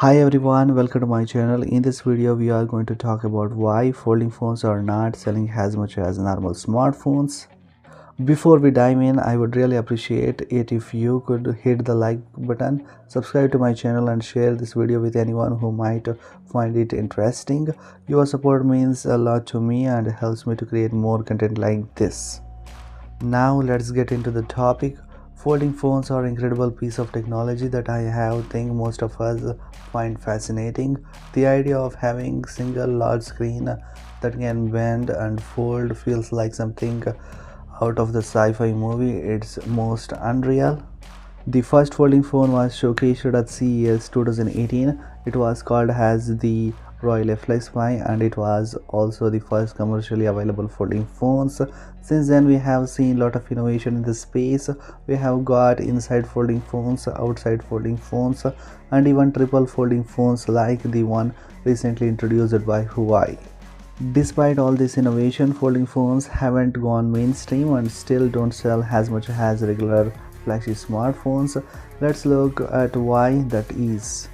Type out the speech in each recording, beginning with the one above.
Hi everyone, welcome to my channel. In this video we are going to talk about why folding phones are not selling as much as normal smartphones. Before we dive in, I would really appreciate it if you could hit the like button, subscribe to my channel and share this video with anyone who might find it interesting. Your support means a lot to me and helps me to create more content like this. Now let's get into the topic. Folding phones are incredible piece of technology that I have think most of us find fascinating. The idea of having single large screen that can bend and fold feels like something out of the sci-fi movie. It's most unreal. The first folding phone was showcased at CES 2018. It was called as the Royal FLX-Y and it was also the first commercially available folding phones. Since then we have seen a lot of innovation in this space. We have got inside folding phones, outside folding phones and even triple folding phones like the one recently introduced by Huawei. Despite all this innovation, folding phones haven't gone mainstream and still don't sell as much as regular flashy smartphones. Let's look at why that is.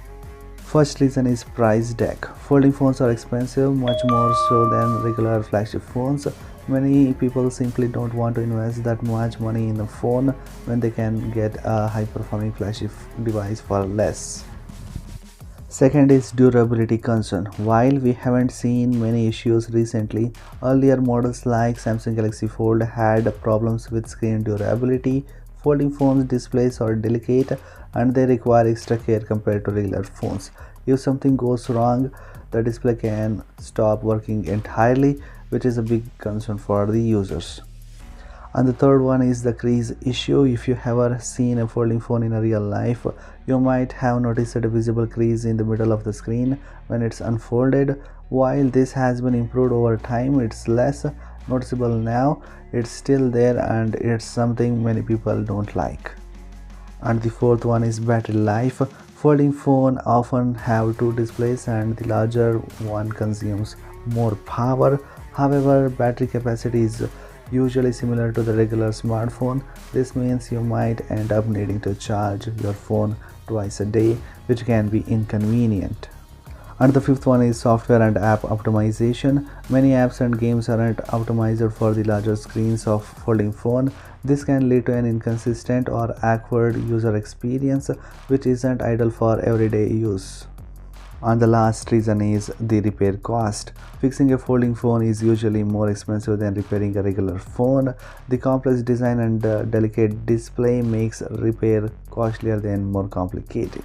First reason is price tag. Folding phones are expensive, much more so than regular flagship phones. Many people simply don't want to invest that much money in a phone when they can get a high-performing flagship device for less. Second is durability concern. While we haven't seen many issues recently, earlier models like Samsung Galaxy Fold had problems with screen durability. Folding phones displays are delicate and they require extra care compared to regular phones. If something goes wrong, the display can stop working entirely, which is a big concern for the users. And the third one is the crease issue. If you have ever seen a folding phone in a real life, you might have noticed a visible crease in the middle of the screen when it's unfolded. While this has been improved over time, it's less noticeable now. It's still there and it's something many people don't like. And the fourth one is battery life. Folding phone often have two displays and the larger one consumes more power. However, battery capacity is usually similar to the regular smartphone. This means you might end up needing to charge your phone twice a day, which can be inconvenient. And the fifth one is software and app optimization. Many apps and games aren't optimized for the larger screens of folding phone. This can lead to an inconsistent or awkward user experience, which isn't ideal for everyday use. And the last reason is the repair cost. Fixing a folding phone is usually more expensive than repairing a regular phone. The complex design and delicate display makes repair costlier than more complicated.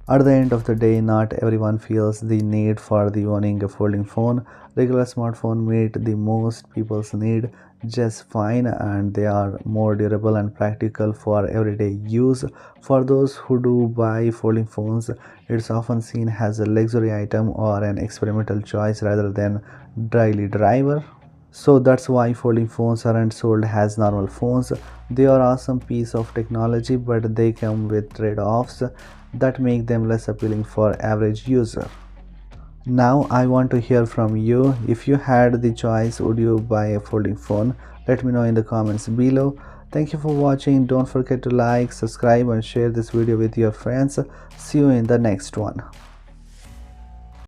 At the end of the day, not everyone feels the need for owning a folding phone. Regular smartphones meet the most people's need just fine and they are more durable and practical for everyday use. For those who do buy folding phones, it's often seen as a luxury item or an experimental choice rather than daily driver. So that's why folding phones aren't sold as normal phones. They are awesome piece of technology, but they come with trade-offs that make them less appealing for average user. Now I want to hear from you. If you had the choice, would you buy a folding phone? Let me know in the comments below. Thank you for watching. Don't forget to like, subscribe and share this video with your friends. See you in the next one.